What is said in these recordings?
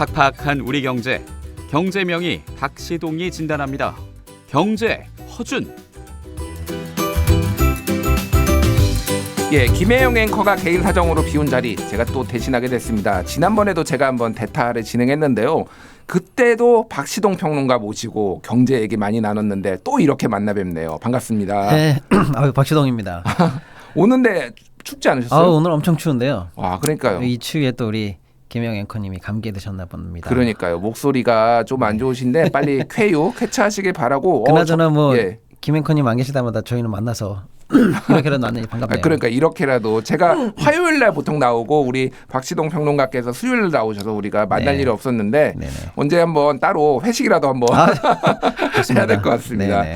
팍팍한 우리 경제, 경제명의 박시동이 진단합니다. 경제 허준. 예, 김혜영 앵커가 개인 사정으로 비운 자리 제가 또 대신하게 됐습니다. 지난번에도 제가 한번 대타를 진행했는데요. 그때도 박시동 평론가 모시고 경제 얘기 많이 나눴는데 또 이렇게 만나 뵙네요. 반갑습니다. 네, 박시동입니다. 오는데 춥지 않으셨어요? 오늘 엄청 추운데요. 와, 그러니까요. 이 추위에 또 우리 김혜영 앵커님이 감기에 드셨나 봅니다. 그러니까요. 목소리가 좀 안 좋으신데 빨리 쾌유하시길 바라고. 그나저나 김 앵커님 안 계실 때마다 저희는 만나서 이렇게라도 만나니 반갑네요. 그러니까 이렇게라도 제가 화요일 날 보통 나오고 우리 박시동 평론가께서 수요일 날 나오셔서 우리가 만날 일이 없었는데 언제 한번 따로 회식이라도 한번 해야 될 것 같습니다. 네네.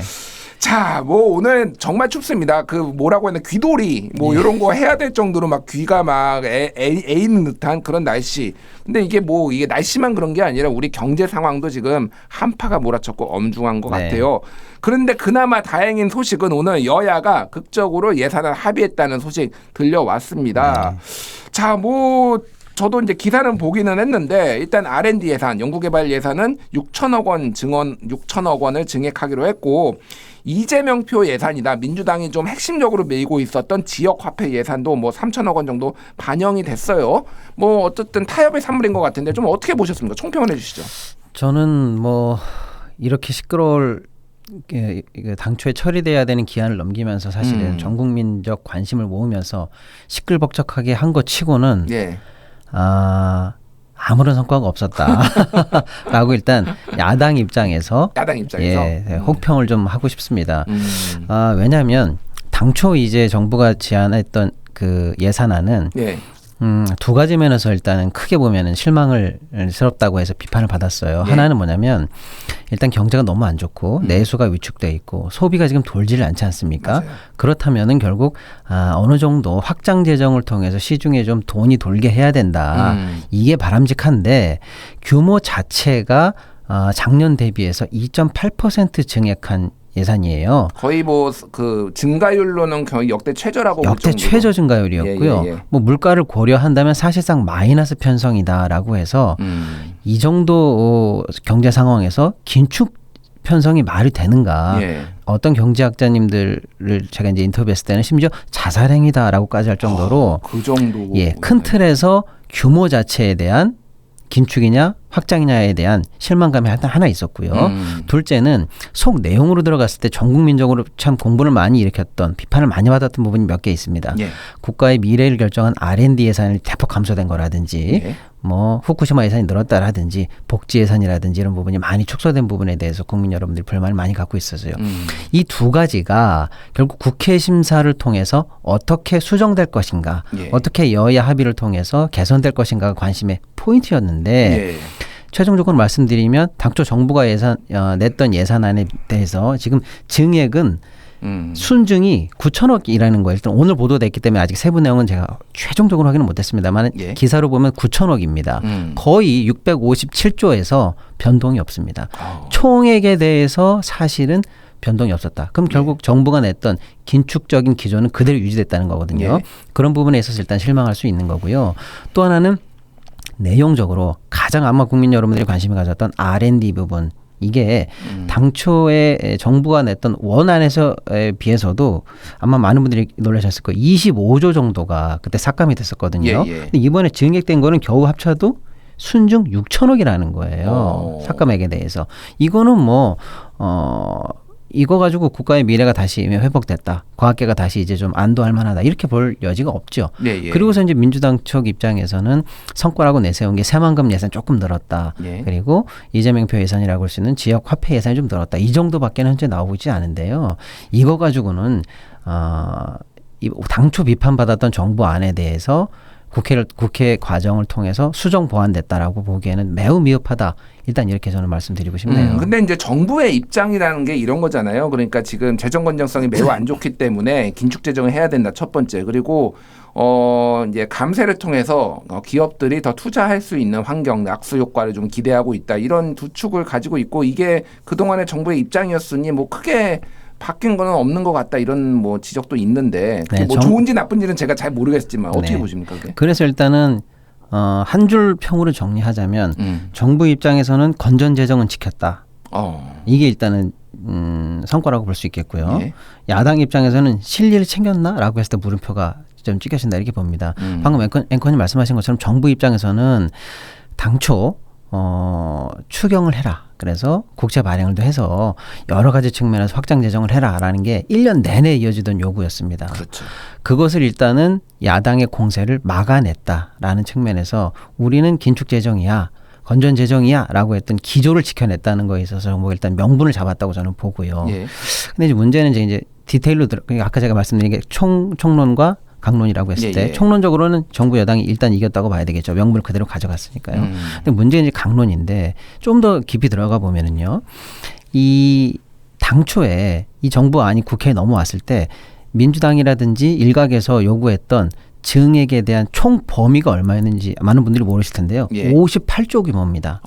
자, 오늘 정말 춥습니다. 뭐라고 했나 귀돌이 이런 거 해야 될 정도로 막 귀가 막 애이는 듯한 그런 날씨. 근데 이게 날씨만 그런 게 아니라 우리 경제 상황도 지금 한파가 몰아쳤고 엄중한 것 같아요. 그런데 그나마 다행인 소식은 오늘 여야가 극적으로 예산안 합의했다는 소식 들려왔습니다. 자, 저도 이제 기사는 보기는 했는데 일단 R&D 예산, 연구개발 예산은 6천억 원을 증액하기로 했고 이재명표 예산이다. 민주당이 좀 핵심적으로 메이고 있었던 지역화폐 예산도 3천억 원 정도 반영이 됐어요. 어쨌든 타협의 산물인 것 같은데 좀 어떻게 보셨습니까? 총평을 해주시죠. 저는 이렇게 시끄러울 당초에 처리돼야 되는 기한을 넘기면서 사실은 전 국민적 관심을 모으면서 시끌벅적하게 한 것 치고는 아무런 성과가 없었다라고 일단 야당 입장에서 혹평을 좀 하고 싶습니다. 왜냐하면 당초 이제 정부가 제안했던 그 예산안은 두 가지 면에서 일단은 크게 보면은 실망스럽다고 해서 비판을 받았어요. 하나는 뭐냐면 일단 경제가 너무 안 좋고 내수가 위축돼 있고 소비가 지금 돌지를 않지 않습니까? 맞아요. 그렇다면은 결국 어느 정도 확장 재정을 통해서 시중에 좀 돈이 돌게 해야 된다. 이게 바람직한데 규모 자체가 작년 대비해서 2.8% 증액한 예산이에요. 거의 증가율로는 거의 역대 최저라고 볼 역대 정도로. 최저 증가율이었고요. 물가를 고려한다면 사실상 마이너스 편성이다라고 해서 이 정도 경제 상황에서 긴축 편성이 말이 되는가? 어떤 경제학자님들을 제가 이제 인터뷰했을 때는 심지어 자살행위다라고까지 할 정도로 그 정도. 큰 틀에서 규모 자체에 대한 긴축이냐 확장이냐에 대한 실망감이 하나 있었고요. 둘째는 속 내용으로 들어갔을 때 전 국민적으로 참 공분을 많이 일으켰던 비판을 많이 받았던 부분이 몇 개 있습니다. 국가의 미래를 결정한 R&D 예산이 대폭 감소된 거라든지 후쿠시마 예산이 늘었다라든지 복지 예산이라든지 이런 부분이 많이 축소된 부분에 대해서 국민 여러분들이 불만을 많이 갖고 있었어요. 이 두 가지가 결국 국회 심사를 통해서 어떻게 수정될 것인가 어떻게 여야 합의를 통해서 개선될 것인가가 관심의 포인트였는데 최종적으로 말씀드리면 당초 정부가 냈던 예산안에 대해서 지금 증액은 순증이 9천억이라는 거예요. 일단 오늘 보도됐기 때문에 아직 세부 내용은 제가 최종적으로 확인은 못했습니다만 기사로 보면 9천억입니다. 거의 657조에서 변동이 없습니다. 총액에 대해서 사실은 변동이 없었다. 그럼 결국 정부가 냈던 긴축적인 기조는 그대로 유지됐다는 거거든요. 그런 부분에 있어서 일단 실망할 수 있는 거고요. 또 하나는 내용적으로 가장 아마 국민 여러분들이 관심을 가졌던 R&D 부분 이게 당초에 정부가 냈던 원안에서에 비해서도 아마 많은 분들이 놀라셨을 거예요. 25조 정도가 그때 삭감이 됐었거든요. 근데 이번에 증액된 거는 겨우 합쳐도 순증 6천억이라는 거예요. 삭감액에 대해서. 이거는 이거 가지고 국가의 미래가 다시 회복됐다. 과학계가 다시 이제 좀 안도할 만하다. 이렇게 볼 여지가 없죠. 그리고서 이제 민주당 측 입장에서는 성과라고 내세운 게 새만금 예산 조금 늘었다. 그리고 이재명표 예산이라고 할 수 있는 지역 화폐 예산이 좀 늘었다. 이 정도밖에는 현재 나오지 않은데요. 이거 가지고는 당초 비판받았던 정부 안에 대해서 국회 과정을 통해서 수정 보완됐다라고 보기에는 매우 미흡하다. 일단 이렇게 저는 말씀드리고 싶네요. 근데 이제 정부의 입장이라는 게 이런 거잖아요. 그러니까 지금 재정 건전성이 매우 안 좋기 때문에 긴축 재정을 해야 된다. 첫 번째. 그리고 이제 감세를 통해서 기업들이 더 투자할 수 있는 환경, 악수 효과를 좀 기대하고 있다. 이런 두 축을 가지고 있고 이게 그동안의 정부의 입장이었으니 크게 바뀐 거는 없는 것 같다 이런 지적도 있는데 그게 좋은지 나쁜지는 제가 잘 모르겠지만 어떻게 보십니까? 그게? 그래서 일단은 한 줄 평으로 정리하자면 정부 입장에서는 건전 재정은 지켰다. 이게 일단은 성과라고 볼 수 있겠고요. 예. 야당 입장에서는 실리를 챙겼나라고 했을 때 물음표가 좀 찍혀진다 이렇게 봅니다. 방금 앵커님 말씀하신 것처럼 정부 입장에서는 당초 추경을 해라. 그래서 국채 발행을 해서 여러 가지 측면에서 확장 재정을 해라라는 게 1년 내내 이어지던 요구였습니다. 그렇죠. 그것을 일단은 야당의 공세를 막아냈다라는 측면에서 우리는 긴축 재정이야. 건전 재정이야라고 했던 기조를 지켜냈다는 거에 있어서 정부가 일단 명분을 잡았다고 저는 보고요. 예. 근데 이제 문제는 이제 디테일로 아까 제가 말씀드린 게 총론과 강론이라고 했을 때 총론적으로는 정부 여당이 일단 이겼다고 봐야 되겠죠. 명분을 그대로 가져갔으니까요. 근데 문제는 이제 강론인데 좀 더 깊이 들어가 보면은요. 이 당초에 이 정부안이 국회에 넘어왔을 때 민주당이라든지 일각에서 요구했던 증액에 대한 총 범위가 얼마였는지 많은 분들이 모르실 텐데요. 58조 규모입니다.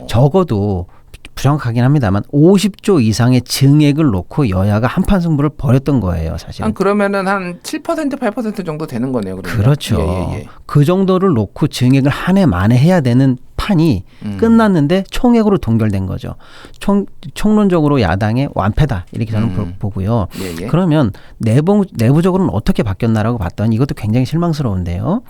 적어도 부정확하긴 합니다만 50조 이상의 증액을 놓고 여야가 한판 승부를 벌였던 거예요, 사실은. 그러면은 한 7% 8% 정도 되는 거네요. 그러면. 그렇죠. 그 정도를 놓고 증액을 한 해 만에 해야 되는 판이 끝났는데 총액으로 동결된 거죠. 총론적으로 야당의 완패다 이렇게 저는 보고요. 그러면 내부적으로는 어떻게 바뀌었나라고 봤더니 이것도 굉장히 실망스러운데요.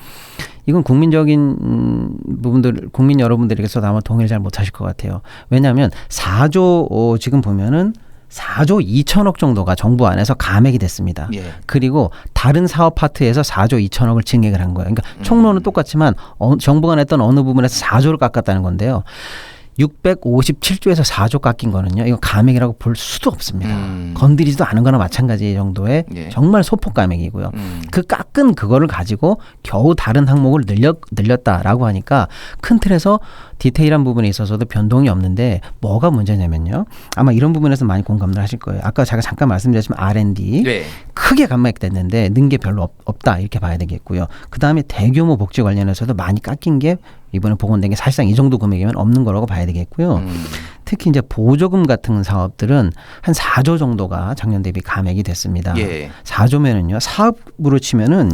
이건 국민적인 부분들, 국민 여러분들에게서도 아마 동의를 잘 못하실 것 같아요. 왜냐하면 4조 지금 보면은 4조 2천억 정도가 정부 안에서 감액이 됐습니다. 그리고 다른 사업 파트에서 4조 2천억을 증액을 한 거예요. 그러니까 총론은 똑같지만 정부가 냈던 어느 부분에서 4조를 깎았다는 건데요. 657조에서 4조 깎인 거는요. 이거 감액이라고 볼 수도 없습니다. 건드리지도 않은 거나 마찬가지 정도의 정말 소폭 감액이고요. 그 깎은 그거를 가지고 겨우 다른 항목을 늘렸다라고 하니까 큰 틀에서 디테일한 부분에 있어서도 변동이 없는데 뭐가 문제냐면요. 아마 이런 부분에서 많이 공감을 하실 거예요. 아까 제가 잠깐 말씀드렸지만 R&D 크게 감액됐는데 는 게 별로 없다 이렇게 봐야 되겠고요. 그다음에 대규모 복지 관련해서도 많이 깎인 게 이번에 복원된 게 사실상 이 정도 금액이면 없는 거라고 봐야 되겠고요. 특히 이제 보조금 같은 사업들은 한 4조 정도가 작년 대비 감액이 됐습니다. 4조면은요. 사업으로 치면은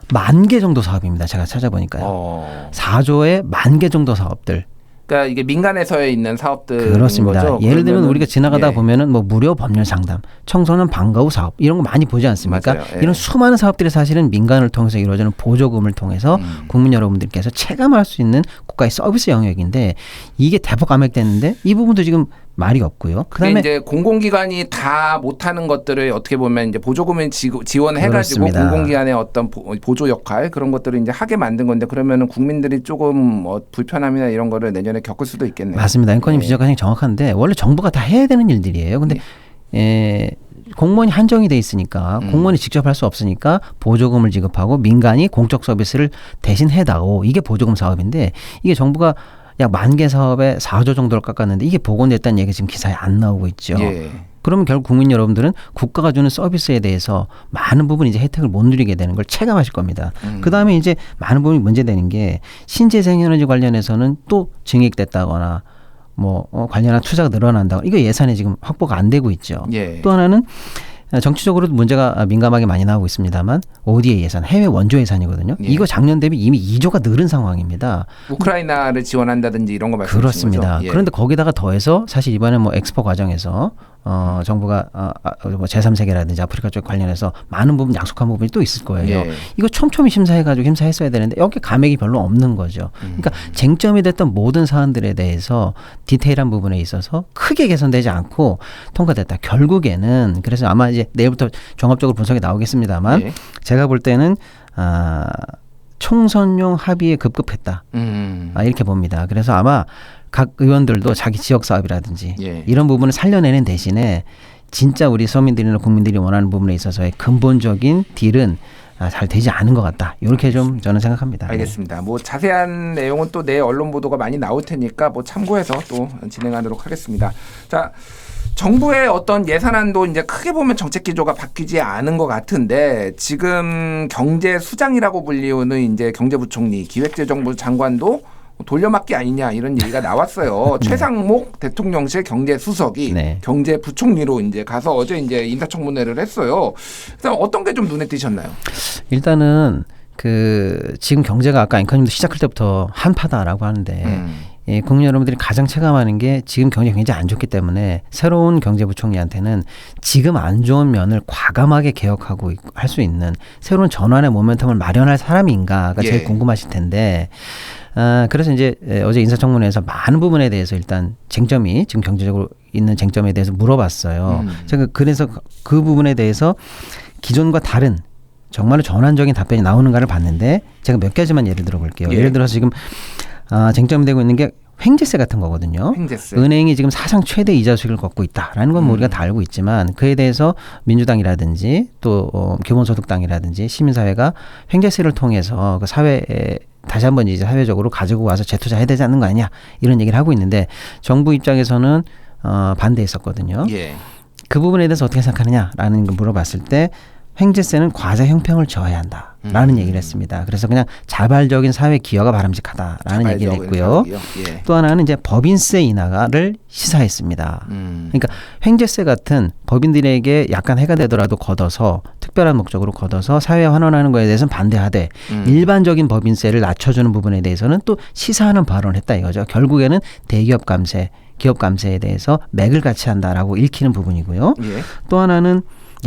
10,000개 정도 사업입니다. 제가 찾아보니까요. 4조에 10,000개 정도 사업들. 그러니까 이게 민간에서 있는 사업들 그렇습니다. 거죠? 예를 들면 우리가 지나가다 보면은 뭐 무료 법률 상담, 청소년 방과 후 사업 이런 거 많이 보지 않습니까? 이런 수많은 사업들이 사실은 민간을 통해서 이루어지는 보조금을 통해서 국민 여러분들께서 체감할 수 있는 국가의 서비스 영역인데 이게 대폭 감액됐는데 이 부분도 지금 말이 없고요. 그다음에 이제 공공기관이 다 못하는 것들을 어떻게 보면 이제 보조금을 지원해가지고 공공기관의 어떤 보조 역할 그런 것들을 이제 하게 만든 건데 그러면은 국민들이 조금 불편함이나 이런 거를 내년에 겪을 수도 있겠네요. 맞습니다. 앵커님 지적하신 게 정확한데 원래 정부가 다 해야 되는 일들이에요. 근데 공무원이 한정이 돼 있으니까 공무원이 직접 할 수 없으니까 보조금을 지급하고 민간이 공적 서비스를 대신 해다오. 이게 보조금 사업인데 이게 정부가 약 10,000개 사업에 4조 정도를 깎았는데 이게 복원됐다는 얘기 지금 기사에 안 나오고 있죠. 그러면 결국 국민 여러분들은 국가가 주는 서비스에 대해서 많은 부분 이제 혜택을 못 누리게 되는 걸 체감하실 겁니다. 그다음에 이제 많은 부분이 문제되는 게 신재생에너지 관련해서는 또 증액됐다거나 뭐 관련한 투자가 늘어난다거나 이거 예산이 지금 확보가 안 되고 있죠. 또 하나는 정치적으로도 문제가 민감하게 많이 나오고 있습니다만 ODA 예산, 해외 원조 예산이거든요. 이거 작년 대비 이미 2조가 늘은 상황입니다. 우크라이나를 지원한다든지 이런 거 말씀하시는 그렇습니다. 거죠? 그런데 거기다가 더해서 사실 이번에 뭐 엑스포 과정에서 정부가 뭐 제3세계라든지 아프리카 쪽 관련해서 많은 부분 약속한 부분이 또 있을 거예요. 이거 촘촘히 심사해가지고 심사했어야 되는데 여기 감액이 별로 없는 거죠. 그러니까 쟁점이 됐던 모든 사안들에 대해서 디테일한 부분에 있어서 크게 개선되지 않고 통과됐다. 결국에는 그래서 아마 이제 내일부터 종합적으로 분석이 나오겠습니다만 제가 볼 때는 총선용 합의에 급급했다. 이렇게 봅니다. 그래서 아마 각 의원들도 자기 지역 사업이라든지 이런 부분을 살려내는 대신에 진짜 우리 서민들이나 국민들이 원하는 부분에 있어서의 근본적인 딜은 잘 되지 않은 것 같다. 이렇게 좀 저는 생각합니다. 알겠습니다. 뭐 자세한 내용은 또 내 언론 보도가 많이 나올 테니까 뭐 참고해서 또 진행하도록 하겠습니다. 자, 정부의 어떤 예산안도 이제 크게 보면 정책 기조가 바뀌지 않은 것 같은데 지금 경제 수장이라고 불리우는 이제 경제부총리, 기획재정부 장관도 돌려막기 아니냐 이런 얘기가 나왔어요. 네. 최상목 대통령실 경제수석이 네. 경제부총리로 이제 가서 어제 이제 인사청문회를 했어요. 그래서 어떤 게 좀 눈에 띄셨나요? 일단은 지금 경제가 아까 앵커님도 시작할 때부터 한파다라고 하는데 예, 국민 여러분들이 가장 체감하는 게 지금 경제가 굉장히 안 좋기 때문에 새로운 경제부총리한테는 지금 안 좋은 면을 과감하게 개혁하고 할 수 있는 새로운 전환의 모멘텀을 마련할 사람인가가 제일 궁금하실 텐데 그래서 이제 어제 인사청문회에서 많은 부분에 대해서 일단 쟁점이 지금 경제적으로 있는 쟁점에 대해서 물어봤어요. 제가 그래서 그 부분에 대해서 기존과 다른 정말로 전환적인 답변이 나오는가를 봤는데 제가 몇 가지만 예를 들어 볼게요. 예를 들어서 지금 쟁점이 되고 있는 게 횡재세 같은 거거든요. 횡재세. 은행이 지금 사상 최대 이자 수익을 걷고 있다라는 건 우리가 다 알고 있지만 그에 대해서 민주당이라든지 또 기본소득당이라든지 시민사회가 횡재세를 통해서 그 사회에 다시 한번 이제 사회적으로 가지고 와서 재투자해야 되지 않는 거 아니냐 이런 얘기를 하고 있는데 정부 입장에서는 반대했었거든요. 예. 그 부분에 대해서 어떻게 생각하느냐라는 걸 물어봤을 때 횡재세는 과세 형평을 저해야 한다라는 얘기를 했습니다. 그래서 그냥 자발적인 사회 기여가 바람직하다라는 얘기를 했고요. 예. 또 하나는 이제 법인세 인하를 시사했습니다. 그러니까 횡재세 같은 법인들에게 약간 해가 되더라도 걷어서 특별한 목적으로 걷어서 사회에 환원하는 거에 대해서는 반대하되 일반적인 법인세를 낮춰주는 부분에 대해서는 또 시사하는 발언을 했다 이거죠. 결국에는 대기업 감세, 기업 감세에 대해서 맥을 같이 한다라고 읽히는 부분이고요. 예. 또 하나는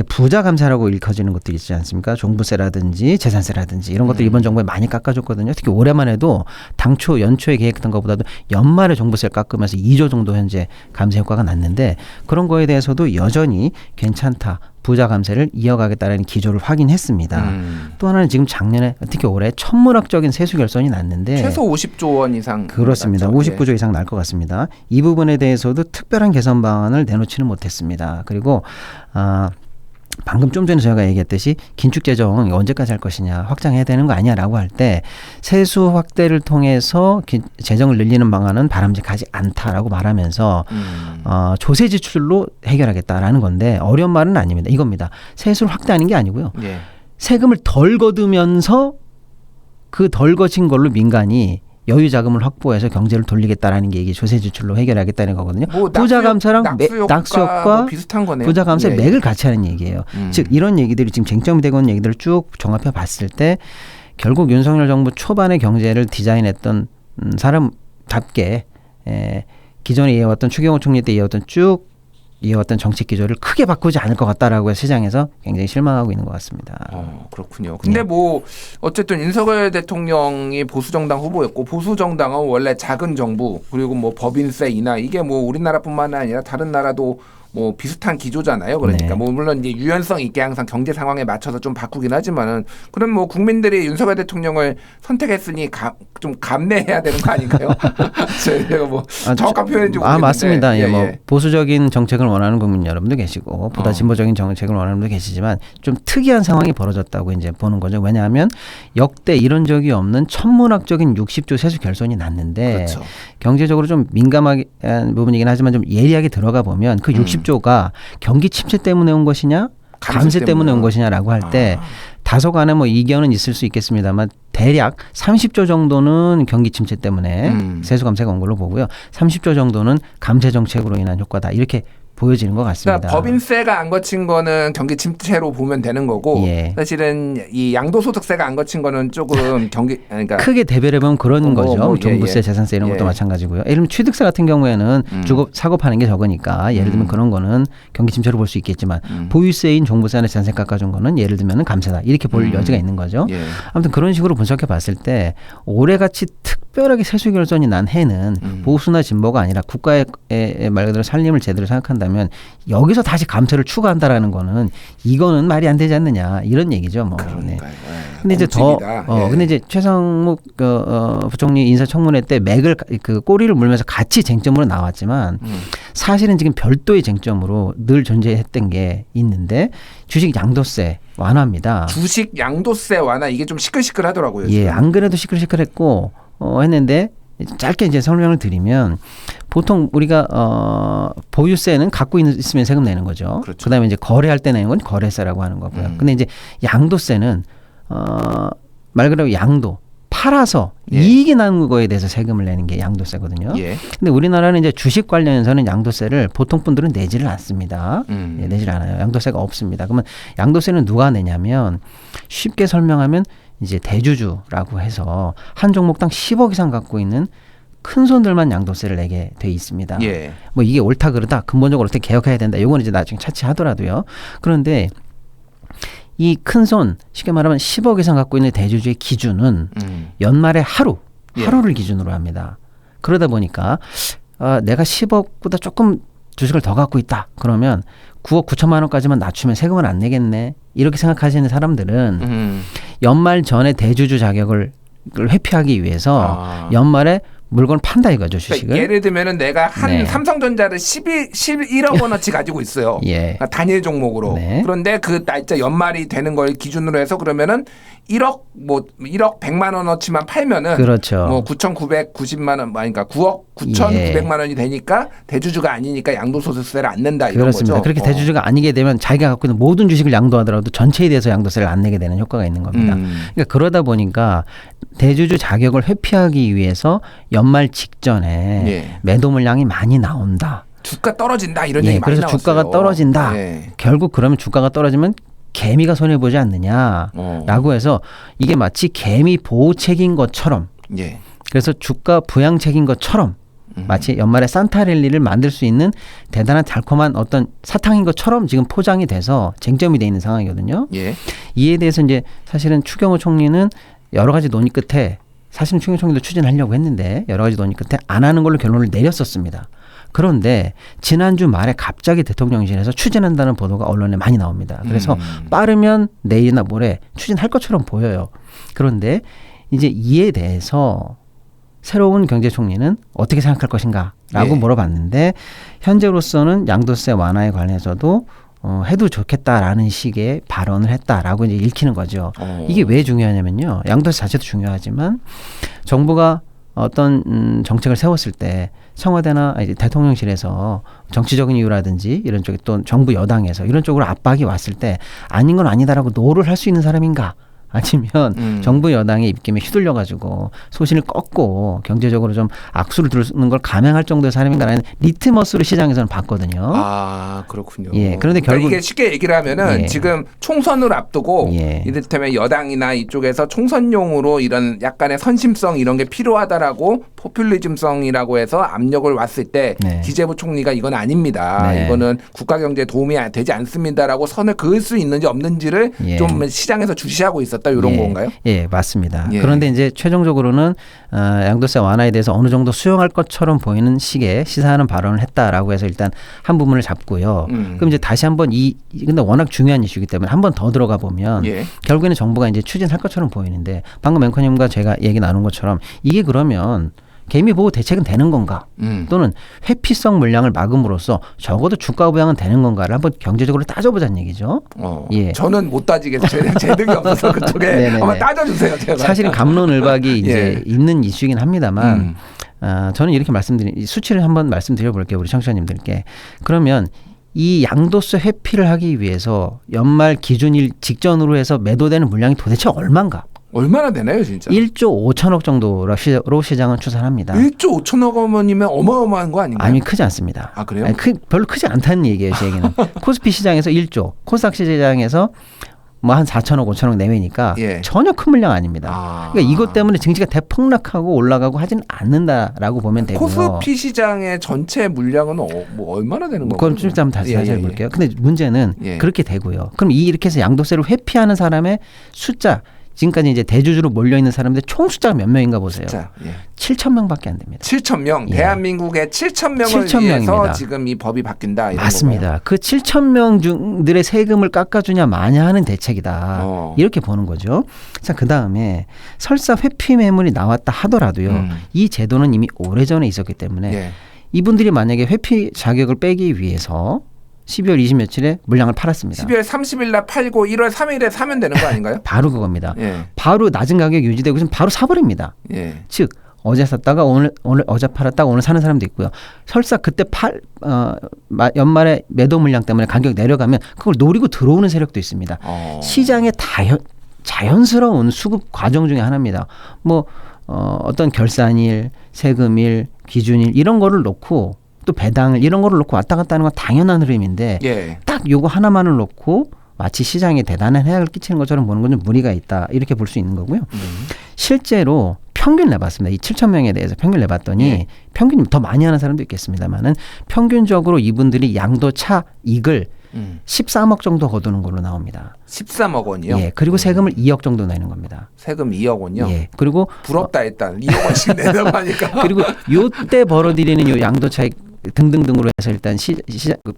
부자 감세라고 일컬어지는 것들이 있지 않습니까? 종부세라든지 재산세라든지 이런 것들 이번 정부에 많이 깎아줬거든요. 특히 올해만 해도 당초 연초에 계획했던 것보다도 연말에 종부세를 깎으면서 2조 정도 현재 감세 효과가 났는데 그런 거에 대해서도 여전히 괜찮다. 부자 감세를 이어가겠다는 기조를 확인했습니다. 또 하나는 지금 작년에 특히 올해 천문학적인 세수 결손이 났는데 최소 50조 원 이상 그렇습니다. 났죠. 59조 이상 날 것 같습니다. 이 부분에 대해서도 특별한 개선 방안을 내놓지는 못했습니다. 그리고 방금 좀 전에 저희가 얘기했듯이 긴축 재정 언제까지 할 것이냐 확장해야 되는 거 아니야라고 할 때 세수 확대를 통해서 재정을 늘리는 방안은 바람직하지 않다라고 말하면서 조세 지출로 해결하겠다라는 건데 어려운 말은 아닙니다. 이겁니다. 세수를 확대하는 게 아니고요. 예. 세금을 덜 거두면서 그 덜 거친 걸로 민간이 여유 자금을 확보해서 경제를 돌리겠다라는 게 이게 조세 지출로 해결하겠다는 거거든요. 뭐 부자 감세랑 낙수효과 뭐 비슷한 거네요. 부자 감세 예. 맥을 같이 하는 얘기예요. 즉 이런 얘기들이 지금 쟁점이 되고 있는 얘기들을 쭉 종합해 봤을 때 결국 윤석열 정부 초반에 경제를 디자인했던 사람답게 기존에 이어왔던 추경호 총리 때 이어왔던 쭉 이어왔던 정책 기조를 크게 바꾸지 않을 것 같다라고 해서 시장에서 굉장히 실망하고 있는 것 같습니다. 그렇군요. 근데 뭐 어쨌든 윤석열 대통령이 보수 정당 후보였고 보수 정당은 원래 작은 정부 그리고 뭐 법인세 인하 이게 뭐 우리나라뿐만 아니라 다른 나라도 뭐 비슷한 기조잖아요. 그러니까 네. 뭐 물론 이제 유연성 있게 항상 경제 상황에 맞춰서 좀 바꾸긴 하지만은 그럼 뭐 국민들이 윤석열 대통령을 선택했으니 좀 감내해야 되는 거 아닌가요? 제가 뭐 정확한 표현인지 모르겠는데. 맞습니다. 예, 뭐 예. 보수적인 정책을 원하는 국민 여러분도 계시고 보다 진보적인 정책을 원하는 분도 계시지만 좀 특이한 상황이 벌어졌다고 이제 보는 거죠. 왜냐하면 역대 이런 적이 없는 천문학적인 60조 세수 결손이 났는데 그렇죠. 경제적으로 좀 민감한 부분이긴 하지만 좀 예리하게 들어가 보면 그 60조가 경기 침체 때문에 온 것이냐 감세 때문에 온 것이냐라고 할 때 다소간에 뭐 이견은 있을 수 있겠습니다만 대략 30조 정도는 경기 침체 때문에 세수 감세가 온 걸로 보고요. 30조 정도는 감세 정책으로 인한 효과다. 이렇게 보여지는 것 같습니다. 그러니까 법인세가 안 거친 거는 경기 침체로 보면 되는 거고 예. 사실은 이 양도소득세가 안 거친 거는 조금 경기 그러니까 크게 대별해 보면 그런 거죠. 예, 종부세, 예. 재산세 이런 것도 예. 마찬가지고요. 예를 들면 취득세 같은 경우에는 주고 사고 파는 게 적으니까 예를 들면 그런 거는 경기 침체로 볼 수 있겠지만 보유세인 종부세나 재산세 깎아준 거는 예를 들면 감세다. 이렇게 볼 여지가 있는 거죠. 예. 아무튼 그런 식으로 분석해 봤을 때 올해같이 특별하게 세수 결손이 난 해는 보수나 진보가 아니라 국가의 말 그대로 살림을 제대로 생각한다면 여기서 다시 감세를 추가한다라는 거는 이거는 말이 안 되지 않느냐 이런 얘기죠. 뭐. 네. 근데 이제 근데 이제 최상목 부총리 인사청문회 때 맥을 그 꼬리를 물면서 같이 쟁점으로 나왔지만 사실은 지금 별도의 쟁점으로 늘 존재했던 게 있는데 주식 양도세 완화입니다. 주식 양도세 완화 이게 좀 시끌시끌하더라고요. 예, 지금. 안 그래도 시끌시끌했고 했는데 짧게 이제 설명을 드리면 보통 우리가 보유세는 갖고 있으면 세금 내는 거죠. 그렇죠. 그다음에 이제 거래할 때 내는 건 거래세라고 하는 거고요. 근데 이제 양도세는 말 그대로 양도 팔아서 예. 이익이 나는 거에 대해서 세금을 내는 게 양도세거든요. 예. 근데 우리나라는 이제 주식 관련해서는 양도세를 보통 분들은 내지를 않습니다. 예, 내질 않아요. 양도세가 없습니다. 그러면 양도세는 누가 내냐면 쉽게 설명하면 이제 대주주라고 해서 한 종목당 10억 이상 갖고 있는 큰 손들만 양도세를 내게 돼 있습니다. 예. 뭐 이게 옳다 그르다 근본적으로 어떻게 개혁해야 된다. 이건 이제 나중에 차치하더라도요. 그런데 이 큰 손 쉽게 말하면 10억 이상 갖고 있는 대주주의 기준은 연말에 하루를 기준으로 합니다. 그러다 보니까 내가 10억보다 조금 주식을 더 갖고 있다. 그러면 9억 9천만 원까지만 낮추면 세금을 안 내겠네. 이렇게 생각하시는 사람들은 연말 전에 대주주 자격을 회피하기 위해서 연말에 물건을 판다 이거죠, 주식을. 그러니까 예를 들면은 내가 한 네. 삼성전자를 11억 원어치 가지고 있어요. 예. 그러니까 단일 종목으로. 네. 그런데 그 날짜 연말이 되는 걸 기준으로 해서 그러면은 1억 100만 원어치만 팔면은 그렇죠. 뭐 9,990만 원, 그러니까 9억 9,900만 원이 되니까 대주주가 아니니까 양도소득세를 안 낸다 이런 그렇습니다. 거죠. 그렇게 대주주가 아니게 되면 자기가 갖고 있는 모든 주식을 양도하더라도 전체에 대해서 양도세를 안 내게 되는 효과가 있는 겁니다. 그러니까 그러다 보니까 대주주 자격을 회피하기 위해서 연말 직전에 예. 매도 물량이 많이 나온다. 주가 떨어진다 이런 예, 얘기 많이 그래서 나왔어요. 주가가 떨어진다. 예. 결국 그러면 주가가 떨어지면 개미가 손해보지 않느냐라고 해서 이게 마치 개미 보호책인 것처럼 예. 그래서 주가 부양책인 것처럼 마치 연말에 산타랠리를 만들 수 있는 대단한 달콤한 어떤 사탕인 것처럼 지금 포장이 돼서 쟁점이 돼 있는 상황이거든요. 예. 이에 대해서 이제 사실은 추경호 총리는 여러 가지 논의 끝에 사실은 추경호 총리도 추진하려고 했는데 여러 가지 논의 끝에 안 하는 걸로 결론을 내렸었습니다. 그런데 지난주 말에 갑자기 대통령실에서 추진한다는 보도가 언론에 많이 나옵니다. 그래서 빠르면 내일이나 모레 추진할 것처럼 보여요. 그런데 이제 이에 대해서 새로운 경제총리는 어떻게 생각할 것인가 라고 예. 물어봤는데 현재로서는 양도세 완화에 관해서도 해도 좋겠다라는 식의 발언을 했다라고 이제 읽히는 거죠. 이게 왜 중요하냐면요. 양도세 자체도 중요하지만 정부가 어떤 정책을 세웠을 때 청와대나 이제 대통령실에서 정치적인 이유라든지 이런 쪽에 또 정부 여당에서 이런 쪽으로 압박이 왔을 때 아닌 건 아니다라고 노를 할 수 있는 사람인가? 아니면 정부 여당의 입김에 휘둘려 가지고 소신을 꺾고 경제적으로 좀 악수를 두는 걸 감행할 정도의 사람인가라는 리트머스로 시장에서는 봤거든요. 아 그렇군요. 예, 그런데 그러니까 결국 이게 쉽게 얘기를 하면은 예. 지금 총선을 앞두고 예. 이를테면 여당이나 이쪽에서 총선용으로 이런 약간의 선심성 이런 게 필요하다라고 포퓰리즘성이라고 해서 압력을 왔을 때 네. 기재부 총리가 이건 아닙니다. 네. 이거는 국가 경제에 도움이 되지 않습니다라고 선을 그을 수 있는지 없는지를 예. 좀 시장에서 주시하고 있었다 이런 건가요? 예, 맞습니다. 예. 그런데 이제 최종적으로는 양도세 완화에 대해서 어느 정도 수용할 것처럼 보이는 식의 시사하는 발언을 했다라고 해서 일단 한 부분을 잡고요. 그럼 이제 다시 한번 근데 워낙 중요한 이슈이기 때문에 한 번 더 들어가 보면 예. 결국에는 정부가 이제 추진할 것처럼 보이는데 방금 앵커님과 제가 얘기 나눈 것처럼 이게 그러면 개미 보호 대책은 되는 건가? 또는 회피성 물량을 막음으로써 적어도 주가 부양은 되는 건가를 한번 경제적으로 따져보자는 얘기죠. 예. 저는 못 따지겠어요. 재능이 없어서 그쪽에 네네네. 한번 따져주세요. 제가. 사실은 감론을박이 이제 예. 있는 이슈이긴 합니다만 저는 이렇게 수치를 한번 말씀드려 볼게요. 우리 청취자님들께. 그러면 이 양도세 회피를 하기 위해서 연말 기준일 직전으로 해서 매도되는 물량이 도대체 얼마인가? 얼마나 되나요, 진짜? 1조 5천억 정도로 시장은 추산합니다. 1조 5천억 원이면 어마어마한 거 아닌가요? 아니 크지 않습니다. 아, 그래요? 아니, 별로 크지 않다는 얘기예요, 제 얘기는. 코스피 시장에서 1조, 코스닥 시장에서 뭐 한 4천억, 5천억 내외니까 예. 전혀 큰 물량 아닙니다. 그러니까 이것 때문에 증시가 대폭락하고 올라가고 하지는 않는다라고 보면 되고요. 코스피 시장의 전체 물량은 뭐 얼마나 되는 그건 건가요? 좀 이따 다시 예, 예, 해볼게요. 근데 문제는 예. 그렇게 되고요. 그럼 이렇게 해서 양도세를 회피하는 사람의 숫자, 지금까지 이제 대주주로 몰려 있는 사람들 총 숫자가 몇 명인가 보세요. 자, 예. 7천 명밖에 안 됩니다. 7천 명. 예. 대한민국의 7천 명을 7천 위해서 명입니다. 지금 이 법이 바뀐다. 이런 맞습니다. 건가요? 그 7천 명 중들의 세금을 깎아주냐 마냐 하는 대책이다. 이렇게 보는 거죠. 자, 그 다음에 설사 회피 매물이 나왔다 하더라도요. 이 제도는 이미 오래전에 있었기 때문에 예. 이분들이 만약에 회피 자격을 빼기 위해서 12월 20 며칠에 물량을 팔았습니다. 12월 30일 날 팔고 1월 3일에 사면 되는 거 아닌가요? 바로 그겁니다. 예. 바로 낮은 가격이 유지되고 있으면 바로 사버립니다. 예. 즉 어제 샀다가 오늘 어제 팔았다가 오늘 사는 사람도 있고요. 설사 그때 연말에 매도 물량 때문에 가격 내려가면 그걸 노리고 들어오는 세력도 있습니다. 시장에 자연스러운 수급 과정 중에 하나입니다. 뭐 어떤 결산일, 세금일, 기준일 이런 거를 놓고 또 배당을 이런 거를 놓고 왔다 갔다 하는 건 당연한 흐름인데 예. 딱 요거 하나만을 놓고 마치 시장에 대단한 해악을 끼치는 것처럼 보는 건 좀 무리가 있다 이렇게 볼 수 있는 거고요. 실제로 평균 내봤습니다. 이 7천 명에 대해서 평균 내봤더니 예. 평균 더 많이 하는 사람도 있겠습니다만은 평균적으로 이분들이 양도차 이익을 13억 정도 거두는 걸로 나옵니다. 13억 원이요? 예. 그리고 세금을 2억 정도 내는 겁니다. 세금 2억 원이요? 예. 그리고 부럽다 일단 2억 원씩 내다고 하니까. 그리고 요때 벌어들이는 요 양도차익 등등등으로 해서 일단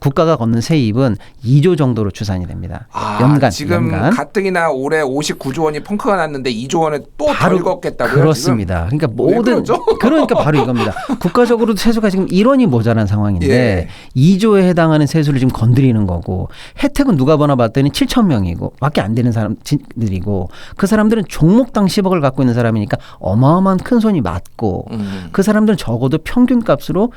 국가가 걷는 세입은 2조 정도로 추산이 됩니다. 연간. 지금 연간. 가뜩이나 올해 59조 원이 펑크가 났는데 2조 원을 또 바로 덜 걷겠다고요? 그렇습니다. 그러니까 왜 모든 그러죠? 그러니까 바로 이겁니다. 국가적으로도 세수가 지금 1원이 모자란 상황인데 예. 2조에 해당하는 세수를 지금 건드리는 거고 혜택은 누가 보나 봤더니 7천 명이고 밖에 안 되는 사람들이고 그 사람들은 종목당 10억을 갖고 있는 사람이니까 어마어마한 큰 손이 맞고 그 사람들은 적어도 평균값으로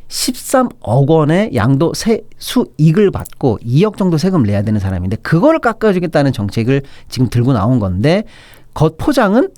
13억 원의 양도 수익을 받고 2억 정도 세금을 내야 되는 사람인데 그걸 깎아주겠다는 정책을 지금 들고 나온 건데 겉 포장은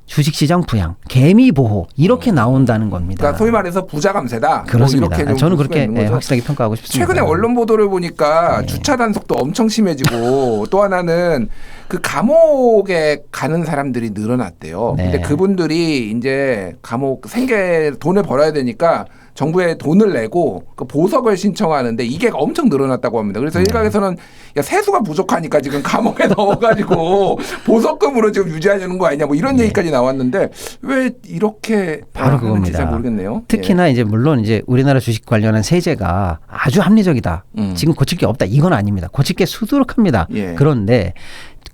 주식시장 부양, 개미 보호 이렇게 나온다는 겁니다. 그러니까 소위 말해서 부자 감세다. 그렇습니다. 뭐 이렇게 저는 볼 수가 그렇게 있는 거죠. 확실하게 평가하고 싶습니다. 최근에 언론 보도를 보니까 네. 주차 단속도 엄청 심해지고 또 하나는 그 감옥에 가는 사람들이 늘어났대요. 네. 근데 그분들이 이제 감옥 생계 돈을 벌어야 되니까 정부에 돈을 내고 그 보석을 신청하는데 이게 엄청 늘어났다고 합니다. 그래서 일각에서는 야, 세수가 부족하니까 지금 감옥에 넣어가지고 보석금으로 지금 유지하려는 거 아니냐 뭐 이런 얘기까지 나왔는데 왜 이렇게 바로 하는지 그겁니다. 잘 모르겠네요. 특히나 이제 물론 이제 우리나라 주식 관련한 세제가 아주 합리적이다. 지금 고칠 게 없다. 이건 아닙니다. 고칠 게 수두룩합니다. 예. 그런데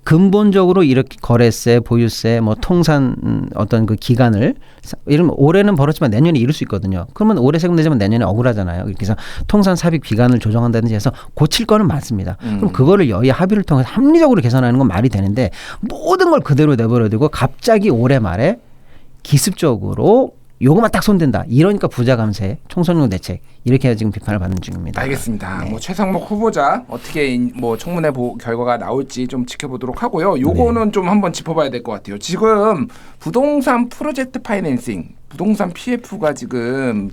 근본적으로 이렇게 거래세, 보유세, 뭐 통산 어떤 그 기간을 이러면 올해는 벌었지만 내년에 이룰 수 있거든요. 그러면 올해 세금 내지만 내년에 억울하잖아요. 그렇게 해서 통산 삽입 기간을 조정한다든지 해서 고칠 거는 많습니다. 그럼 그거를 여야 합의를 통해서 합리적으로 개선하는 건 말이 되는데 모든 걸 그대로 내버려두고 갑자기 올해 말에 기습적으로 요거만 딱 손댄다. 이러니까 부자 감세, 총선용 대책 이렇게 지금 비판을 받는 중입니다. 알겠습니다. 네. 뭐 최상목 후보자 어떻게 뭐 청문회 결과가 나올지 좀 지켜보도록 하고요. 요거는 좀 한번 짚어봐야 될 것 같아요. 지금 부동산 프로젝트 파이낸싱, 부동산 PF가 지금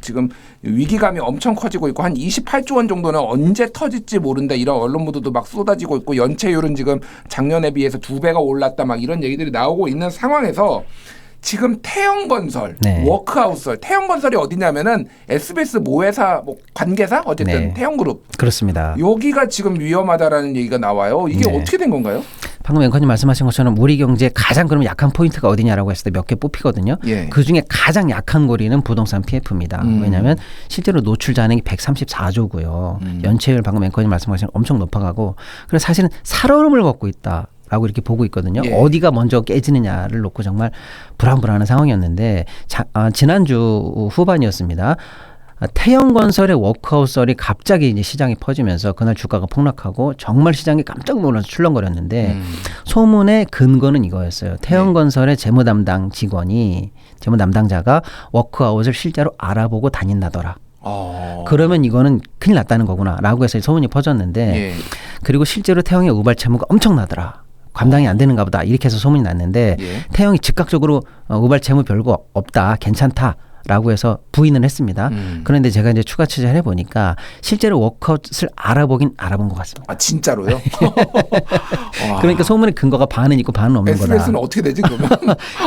위기감이 엄청 커지고 있고 한 28조 원 정도는 언제 터질지 모른다 이런 언론 보도도 막 쏟아지고 있고 연체율은 지금 작년에 비해서 2배가 올랐다 막 이런 얘기들이 나오고 있는 상황에서 지금 태영건설, 네. 워크하우스, 태영건설이 어디냐면은 SBS 모회사, 뭐 관계사 어쨌든 네. 태영그룹 그렇습니다. 여기가 지금 위험하다라는 얘기가 나와요. 이게 네. 어떻게 된 건가요? 방금 앵커님 말씀하신 것처럼 우리 경제의 가장 그럼 약한 포인트가 어디냐라고 했을 때 몇 개 뽑히거든요. 예. 그중에 가장 약한 고리는 부동산 PF입니다. 왜냐하면 실제로 노출 잔액이 134조고요. 연체율 방금 앵커님 말씀하신 엄청 높아가고 그래서 사실은 살얼음을 걷고 있다. 라고 이렇게 보고 있거든요. 예. 어디가 먼저 깨지느냐를 놓고 정말 불안불안한 상황이었는데 지난주 후반이었습니다. 태영건설의 워크하우스설이 갑자기 이제 시장에 퍼지면서 그날 주가가 폭락하고 정말 시장이 깜짝 놀라서 출렁거렸는데 소문의 근거는 이거였어요. 태영건설의 재무 담당자가 워크아웃을 실제로 알아보고 다닌다더라. 그러면 이거는 큰일 났다는 거구나라고 해서 소문이 퍼졌는데 예. 그리고 실제로 태영의 우발 채무가 엄청나더라. 감당이 안 되는가 보다 이렇게 해서 소문이 났는데 예. 태영이 즉각적으로 우발 채무 별거 없다 괜찮다 라고 해서 부인을 했습니다. 그런데 제가 이제 추가 취재를 해보니까 실제로 워크아웃을 알아보긴 알아본 것 같습니다. 아 진짜로요? 그러니까 소문의 근거가 반은 있고 반은 없는 거다. SBS는 어떻게 되지 그러면?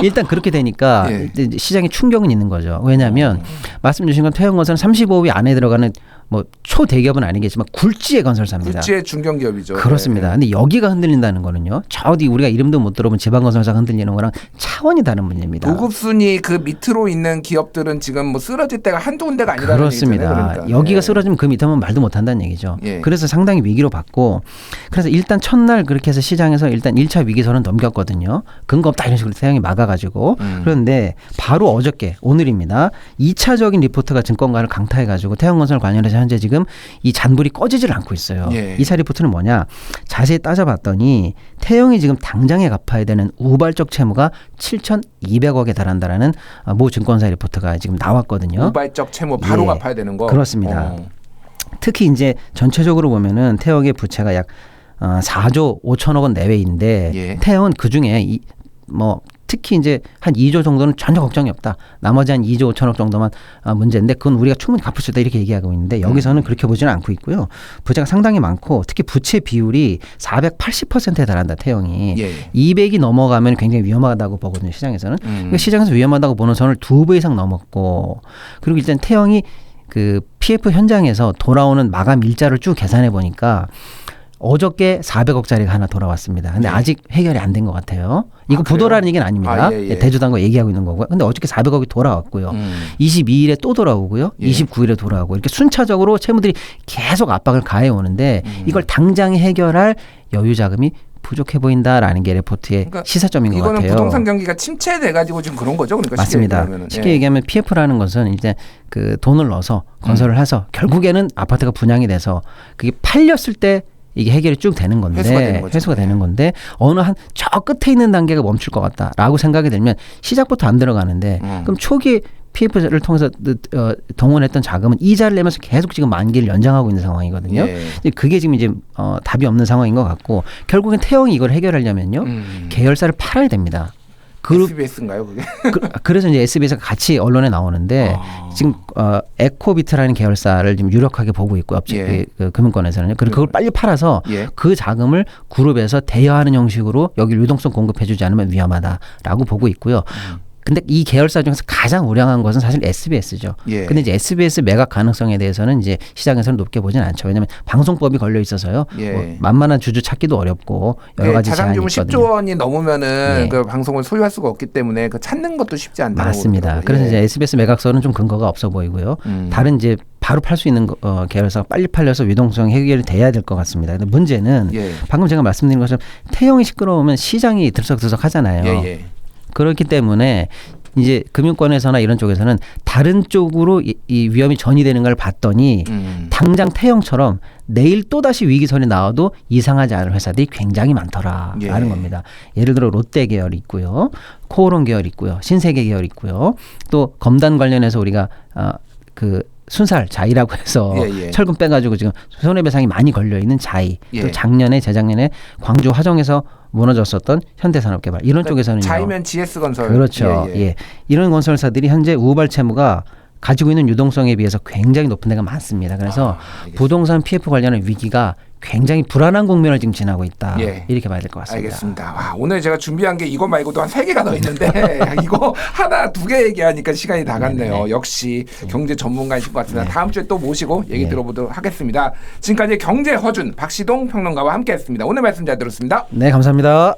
일단 그렇게 되니까 예. 이제 시장에 충격은 있는 거죠. 왜냐하면 말씀 주신 건 태영건설은 35위 안에 들어가는 뭐 초대기업은 아니겠지만 굴지의 건설사입니다. 굴지의 중견기업이죠. 그렇습니다. 네. 근데 여기가 흔들린다는 거는요. 저 어디 우리가 이름도 못 들어본 지방건설사가 흔들리는 거랑 차원이 다른 문제입니다. 도급순위 그 밑으로 있는 기업들은 지금 뭐 쓰러질 때가 한두 군데가 아니라는 그렇습니다. 얘기잖아요. 그러니까. 여기가 예. 쓰러지면 그 밑에는 말도 못한다는 얘기죠. 예. 그래서 상당히 위기로 봤고 그래서 일단 첫날 그렇게 해서 시장에서 일단 1차 위기설은 넘겼거든요. 근거 없다 이런 식으로 태양이 막아가지고 그런데 바로 어저께 오늘입니다. 2차적인 리포트가 증권가를 강타해가지고 태양건설 관련해서 현재 지금 이 잔불이 꺼지질 않고 있어요. 예. 2차 리포트는 뭐냐 자세히 따져봤더니 태영이 지금 당장에 갚아야 되는 우발적 채무가 7,200억에 달한다라는 모 증권사 리포트가 지금 나왔거든요. 우발적 채무 바로 예. 갚아야 되는 거. 그렇습니다. 특히 이제 전체적으로 보면은 태영의 부채가 약 4조 5천억 원 내외인데 예. 태영은 그 중에 뭐 특히 이제 한 2조 정도는 전혀 걱정이 없다. 나머지 한 2조 5천억 정도만 문제인데 그건 우리가 충분히 갚을 수 있다 이렇게 얘기하고 있는데 여기서는 그렇게 보지는 않고 있고요. 부채가 상당히 많고 특히 부채 비율이 480%에 달한다. 태영이. 예. 200이 넘어가면 굉장히 위험하다고 보거든요. 시장에서는. 그러니까 시장에서 위험하다고 보는 선을 2배 이상 넘었고 그리고 일단 태영이 그 PF 현장에서 돌아오는 마감 일자를 쭉 계산해 보니까 어저께 400억짜리가 하나 돌아왔습니다. 근데 아직 해결이 안 된 것 같아요. 이거 부도라는 얘기는 아닙니다. 대주단과 얘기하고 있는 거고요. 근데 어저께 400억이 돌아왔고요. 22일에 또 돌아오고요. 29일에 돌아오고 이렇게 순차적으로 채무들이 계속 압박을 가해 오는데 이걸 당장 해결할 여유 자금이 부족해 보인다라는 게 레포트의 그러니까 시사점인 것 같아요. 이거는 부동산 경기가 침체돼 가지고 지금 그런 거죠. 그러니까 맞습니다. 쉽게 얘기하면 PF라는 것은 이제 그 돈을 넣어서 건설을 해서 결국에는 아파트가 분양이 돼서 그게 팔렸을 때 이게 해결이 쭉 되는 건데 회수가 되는 건데 어느 한 저 끝에 있는 단계가 멈출 것 같다라고 생각이 들면 시작부터 안 들어가는데 그럼 초기 PF를 통해서 동원했던 자금은 이자를 내면서 계속 지금 만기를 연장하고 있는 상황이거든요. 예. 그게 지금 이제 답이 없는 상황인 것 같고 결국엔 태영이 이걸 해결하려면요 계열사를 팔아야 됩니다. SBS인가요, 그게? 그래서 이제 SBS가 같이 언론에 나오는데 지금 에코비트라는 계열사를 지금 유력하게 보고 있고 업체 그 금융권에서는요. 그리고 그걸 빨리 팔아서 그 자금을 그룹에서 대여하는 형식으로 여기 유동성 공급해주지 않으면 위험하다라고 보고 있고요. 근데 이 계열사 중에서 가장 우량한 것은 사실 SBS죠. 근데 이제 SBS 매각 가능성에 대해서는 이제 시장에서는 높게 보지는 않죠. 왜냐하면 방송법이 걸려 있어서요. 뭐 만만한 주주 찾기도 어렵고 여러 가지 제한이 있거든요. 자산 규모 10조 원이 넘으면은 그 방송을 소유할 수가 없기 때문에 그 찾는 것도 쉽지 않다고. 맞습니다. 그래서 이제 SBS 매각서는 좀 근거가 없어 보이고요. 다른 이제 바로 팔 수 있는 계열사가 빨리 팔려서 유동성 해결이 돼야 될 것 같습니다. 근데 문제는 방금 제가 말씀드린 것처럼 태영이 시끄러우면 시장이 들썩들썩하잖아요. 그렇기 때문에 이제 금융권에서나 이런 쪽에서는 다른 쪽으로 이 위험이 전이되는 걸 봤더니 당장 태영처럼 내일 또다시 위기설이 나와도 이상하지 않은 회사들이 굉장히 많더라라는 겁니다. 예를 들어 롯데 계열이 있고요. 코오롱 계열이 있고요. 신세계 계열이 있고요. 또 검단 관련해서 우리가 그 순살 자이라고 해서 철근 빼가지고 지금 손해배상이 많이 걸려있는 자이 또 작년에 재작년에 광주 화정에서 무너졌었던 현대산업개발 이런 쪽에서는요. 자이면 GS건설. 그렇죠. 이런 건설사들이 현재 우발 채무가 가지고 있는 유동성에 비해서 굉장히 높은 데가 많습니다. 그래서 부동산 PF 관련한 위기가 굉장히 불안한 국면을 지금 지나고 있다. 이렇게 봐야 될 것 같습니다. 알겠습니다. 와, 오늘 제가 준비한 게 이거 말고도 한 3개가 더 있는데 이거 하나 2개 얘기하니까 시간이 다 갔네요. 역시 경제 전문가이신 것 같습니다. 다음 주에 또 모시고 얘기 들어보도록 하겠습니다. 지금까지 경제 허준 박시동 평론가와 함께했습니다. 오늘 말씀 잘 들었습니다. 네, 감사합니다.